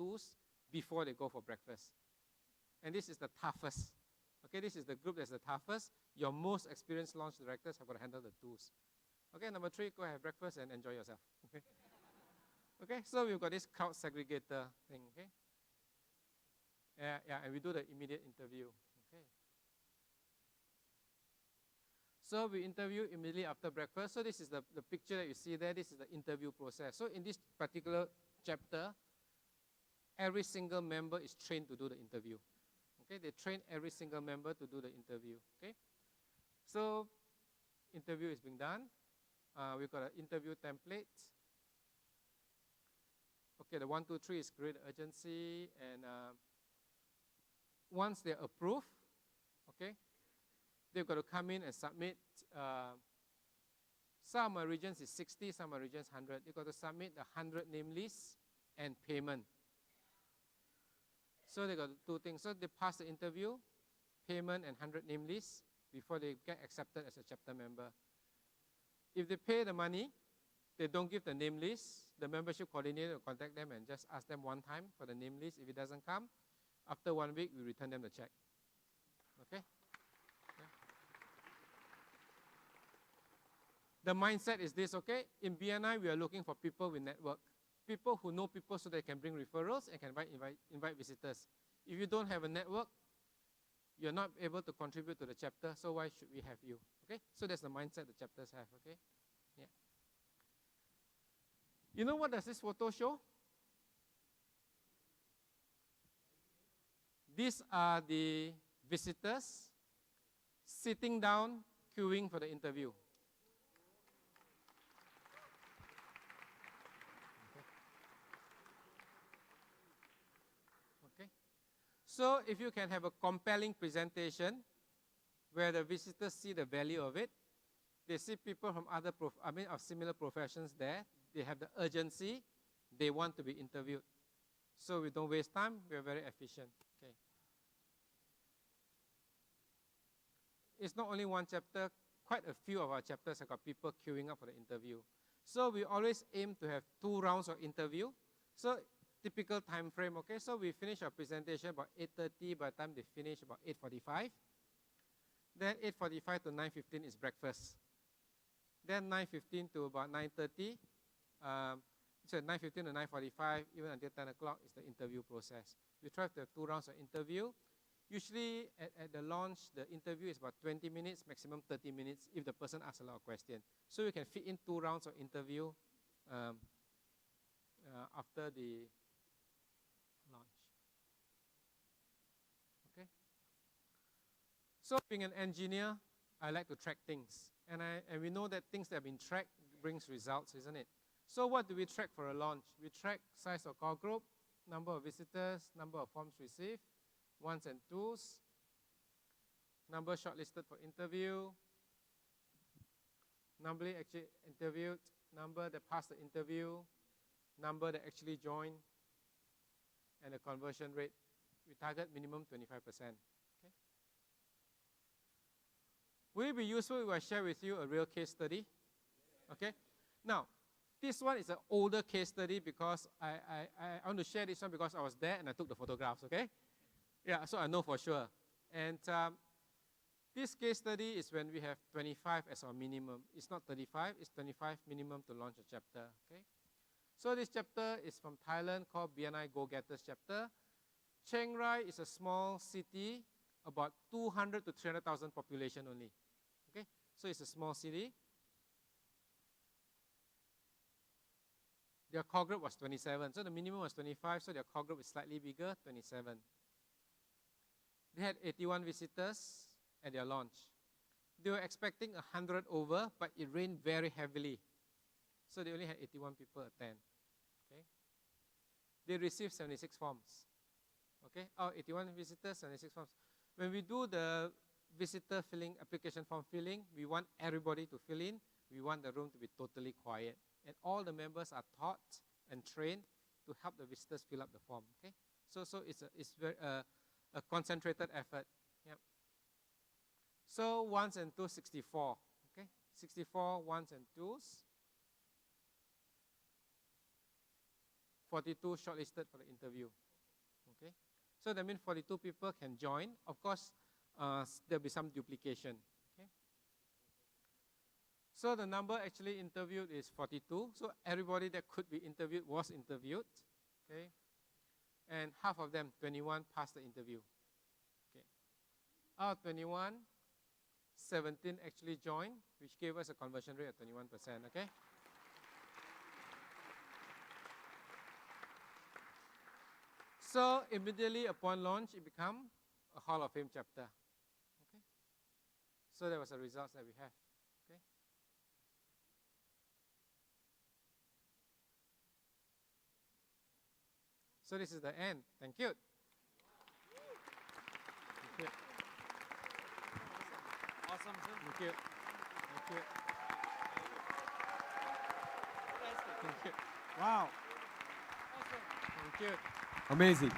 twos before they go for breakfast. And this is the toughest. Okay, this is the group that's the toughest. Your most experienced launch directors have got to handle the twos. Okay, number 3, go have breakfast and enjoy yourself. Okay, okay, so we've got this crowd segregator thing. Okay, yeah, and we do the immediate interview. Okay, so we interview immediately after breakfast. So this is the picture that you see there. This is the interview process. So in this particular chapter, every single member is trained to do the interview. Okay, they train every single member to do the interview. Okay, so interview is being done. We've got an interview template. Okay, the 1, 2, 3 is create urgency, and once they're approved, okay, they've got to come in and submit. Some regions is 60, some regions 100. They've got to submit the 100 name lists and payment. So they got 2 things. So they pass the interview, payment, and 100 name lists before they get accepted as a chapter member. If they pay the money, they don't give the name list, the membership coordinator will contact them and just ask them one time for the name list. If it doesn't come, after 1 week, we return them the check. Okay? Yeah. The mindset is this, okay? In BNI, we are looking for people with network. People who know people so they can bring referrals and can invite visitors. If you don't have a network, you're not able to contribute to the chapter, so why should we have you? Okay? So that's the mindset the chapters have, okay? Yeah. You know what does this photo show? These are the visitors sitting down, queuing for the interview. So if you can have a compelling presentation where the visitors see the value of it, they see people from of similar professions there, they have the urgency, they want to be interviewed. So we don't waste time, we are very efficient. Okay. It's not only one chapter, quite a few of our chapters have got people queuing up for the interview. So we always aim to have 2 rounds of interview. So typical time frame, okay? So we finish our presentation about 8:30. By the time they finish, about 8:45. Then 8:45 to 9:15 is breakfast. Then 9:15 to about 9:30. So 9:15 to 9:45, even until 10 o'clock is the interview process. We try to have 2 rounds of interview. Usually at the launch, the interview is about 20 minutes, maximum 30 minutes if the person asks a lot of questions. So we can fit in 2 rounds of interview after the launch. Okay. So being an engineer, I like to track things. And we know that things that have been tracked brings results, isn't it? So what do we track for a launch? We track size of core group, number of visitors, number of forms received, ones and twos, number shortlisted for interview, number actually interviewed, number that passed the interview, number that actually joined, and the conversion rate. We target minimum 25%. Okay. Will it be useful if I share with you a real case study? Okay. Now, this one is an older case study because I want to share this one because I was there and I took the photographs, okay? Yeah, so I know for sure. And this case study is when we have 25 as our minimum. It's not 35, it's 25 minimum to launch a chapter, okay? So this chapter is from Thailand called BNI Go-Getters chapter. Chiang Rai is a small city, about 200 to 300,000 population only, okay? So it's a small city. Their core group was 27. So the minimum was 25, so their core group is slightly bigger, 27. They had 81 visitors at their launch. They were expecting 100 over, but it rained very heavily. So they only had 81 people attend. Okay? They received 76 forms. Okay? 81 visitors, 76 forms. When we do the visitor filling, application form filling, we want everybody to fill in. We want the room to be totally quiet. And all the members are taught and trained to help the visitors fill up the form. Okay, so it's very a concentrated effort. Yep. So ones and twos, 64. Okay, 64 ones and twos. 42 shortlisted for the interview. Okay, so that means 42 people can join. Of course, there'll be some duplication. Okay, so the number actually interviewed is 42. So everybody that could be interviewed was interviewed. Okay, and half of them, 21, passed the interview. Okay, out of 21, 17 actually joined, which gave us a conversion rate of 21%. Okay. So immediately upon launch, it became a Hall of Fame chapter. Okay. So that was the results that we have. Okay. So this is the end. Thank you. Thank you. Awesome, sir. Thank you. Thank you. Thank you. Wow. Thank you. Amazing.